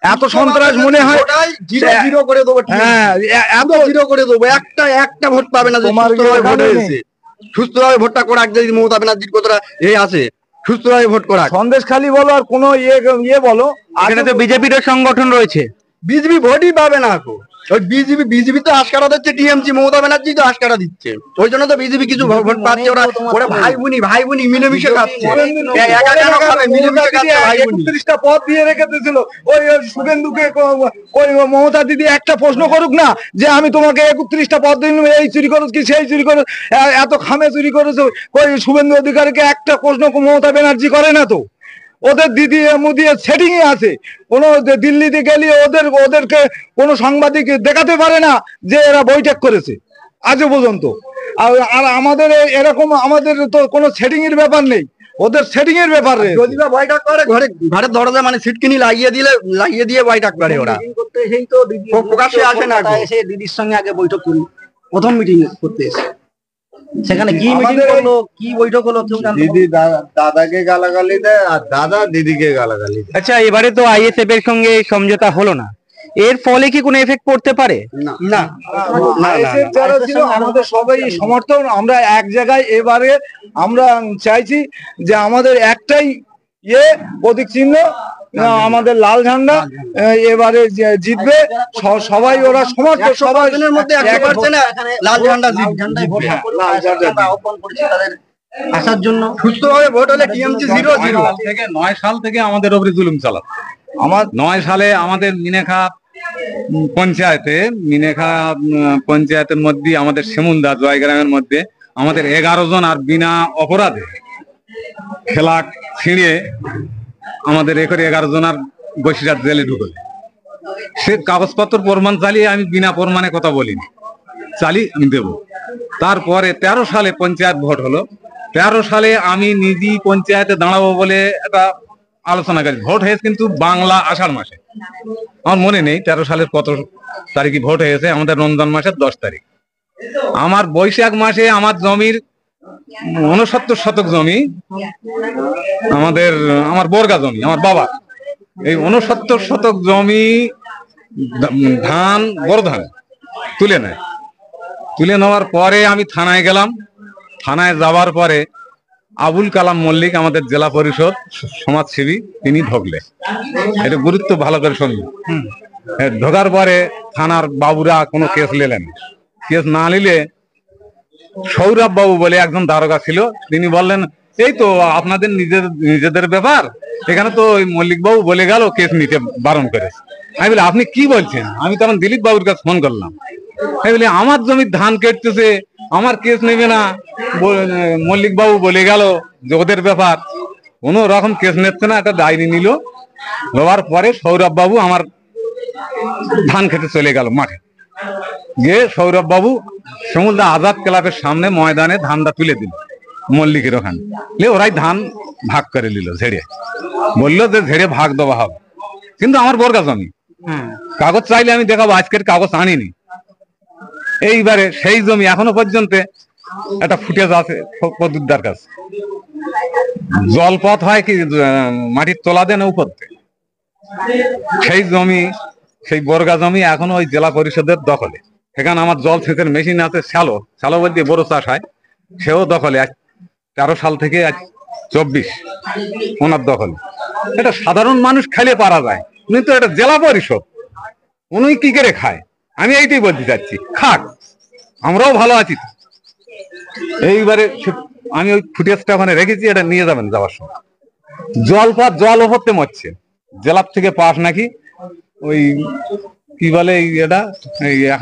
এত সন্ত্রাস মনে হয় জিরো করে দেবো। হ্যাঁ, এত জিরো করে দেবো, একটা ভোট পাবে না। তোমার ভোট হয়েছে, সুস্থভাবে ভোটটা করাক। যদি মমতা ব্যানার্জির কথাটা আছে, সুস্থভাবে ভোট করাক। সন্দেশখালী বলো আর কোনো ইয়ে বলো, এখানে তো বিজেপির সংগঠন রয়েছে। বিজেপি ভোটই পাবে না এখন। ওই বিজেপি তো আশকারা দিচ্ছে, টিএমসি মমতা ব্যানার্জি তো আশকারা দিচ্ছে। ওই জন্য তো বিজেপি কিছু ভোট পাচ্ছে। ওরা ভাই বোনি মিলেমিশে খাচ্ছে। একা কেন খাবে? মিলেমিশে খাচ্ছে ভাই বোনি। 31টা পদ দিয়ে রেখে দিয়েছিল। ওই শুভেন্দুকে ওই মমতা দিদি একটা প্রশ্ন করুক না যে আমি তোমাকে 31টা পদ দিন, এই চুরি করো কি সেই চুরি করো, এত খামে চুরি করেছো। ওই শুভেন্দু অধিকারীকে একটা প্রশ্ন মমতা ব্যানার্জি করে না তো। ওদের দিদি মুদিয়ে সেটিং এ আছে। কোন দিল্লিতে গেলে ওদেরকে কোনো সাংবাদিক দেখাতে পারে না যে এরা বৈঠক করেছে আজও পর্যন্ত। আর আমাদের এরকম আমাদের তো কোনো সেটিং এর ব্যাপার নেই, ওদের সেটিং এর ব্যাপার। যদি বা বৈঠক করে ঘরের দরজা মানে সিটকিনি লাগিয়ে দিয়ে বৈঠক করে ওরা। প্রকাশ্যে আসে না। এসে দিদির সঙ্গে আগে বৈঠক করি, প্রথম মিটিং করতে এসে সেখানে কি মিটিং করলো, কি বৈঠক হলো, দিদি দাদাকে গালাগালি দেয় আর দাদা দিদিকে গালাগালি দেয়। আচ্ছা, এবারে তো আইএসএফ এর সঙ্গে সমঝোতা হলো না, এর ফলে কি কোনো এফেক্ট পড়তে পারে? না, যারা ছিল আমাদের সবাই সমর্থন। আমরা এক জায়গায় এবারে আমরা চাইছি যে আমাদের একটাই প্রতীক চিহ্ন, আমাদের লাল ঝান্ডা এবারে জিতবে। সবাই ওরা সমর্থন, সবাই মধ্যে 100% লাল ঝান্ডা জিতবে। আহ্বান করেছি তাদের আসার জন্য। সুস্থভাবে ভোট হলে টিএমসি 0-0। 9 সাল থেকে আমাদের উপরে জুলুম চালাচ্ছে। 9 সালে আমাদের মিনেখা পঞ্চায়েতের মধ্যে, আমাদের শিমুলদা জয়গ্রামের মধ্যে আমাদের 11 জন আর বিনা অপরাধে খেলা ছিঁড়ে আমাদের 11 জন আর বসিরহাট জেলে ঢুকলে। সে কাগজপত্র প্রমাণ চালিয়ে, আমি বিনা প্রমাণে কথা বলিনি, আমি দেব। তারপরে 13 সালে পঞ্চায়েত ভোট হলো। 13 সালে আমি নিজেই পঞ্চায়েতে দাঁড়াবো বলে একটা আলোচনা করি। ভোট হয়েছে কিন্তু বাংলা আষাঢ় মাসে, আমার মনে নেই 13 সালের কত তারিখে ভোট হয়েছে। আমাদের রমজান মাসের 10 তারিখ। আমার বৈশাখ মাসে আমার জমির 69 শতক জমি, আমার বর্গা জমি, আমার বাবা, এই 69 শতক জমি বড় ধান তুলে নেয়। তুলে নেওয়ার পরে আমি থানায় গেলাম। থানায় যাওয়ার পরে আবুল কালাম মল্লিক, আমাদের জেলা পরিষদ সমাজসেবী, তিনি ঢোকলে। এটা গুরুত্ব ভালো করে শুনলেন। ঢোকার পরে থানার বাবুরা কোনো কেস নিলেন। কেস না নিলে সৌরভ বাবু বলে একজন দারোগা ছিল, তিনি বললেন এই তো আপনাদের নিজেদের ব্যাপার, এখানে তো ওই মল্লিক বাবু বলে গেল কেস নিতে বারণ করেছে। আমি বলি আপনি কি বলছেন? আমি তখন দিলীপ বাবুর কাছে ফোন করলাম। আমি বলি আমার জমির ধান কেটতেছে, আমার কেস নেবে না, মল্লিক বাবু বলে গেল যে ওদের ব্যাপার, কোনো রকম কেস নিচ্ছে না। একটা ডায়েরি নিল, নেওয়ার পরে সৌরভ বাবু আমার ধান খেতে চলে গেল মাঠে গিয়ে। সৌরভ বাবু শিমুলদা আজাদ ক্লাবের সামনে ময়দানে ধানটা তুলে দিল মল্লিকের ওখানে। ওরাই ধান ভাগ করে নিল, ঝেড়ে বললো যে ঝেড়ে ভাগ দেওয়া হবে। কিন্তু আমার বর্গা জমি, কাগজ চাইলে আমি দেখাবো, আজকের কাগজ আনিনি। এইবারে সেই জমি এখনো পর্যন্ত একটা ফুটেজ আছে প্রদুদ্দার কাছে। জলপথ হয় কি মাটির তোলা দেন উপর, সেই জমি, সেই বর্গা জমি এখনো ওই জেলা পরিষদের দখলে। সেখানে আমার জল সেচের মেশিন আছে, শ্যালো বলতে বড় চাষ হয়, সেও দখলে। 13 সাল থেকে 24 ওনার দখলে। এটা সাধারণ মানুষ খেলে পারা যায়, কিন্তু এটা জেলা পরিষদ, উনি কি করে খায়? আমি এইটাই বলতে চাচ্ছি, খাক, আমরাও ভালো আছি। এইবারে আমি ওই ফুটেজটা ওখানে রেখেছি, এটা নিয়ে যাবেন যাওয়ার সময়। জল ওপরতে মরছে, জেলার থেকে পাস নাকি ওই কি বলে এটা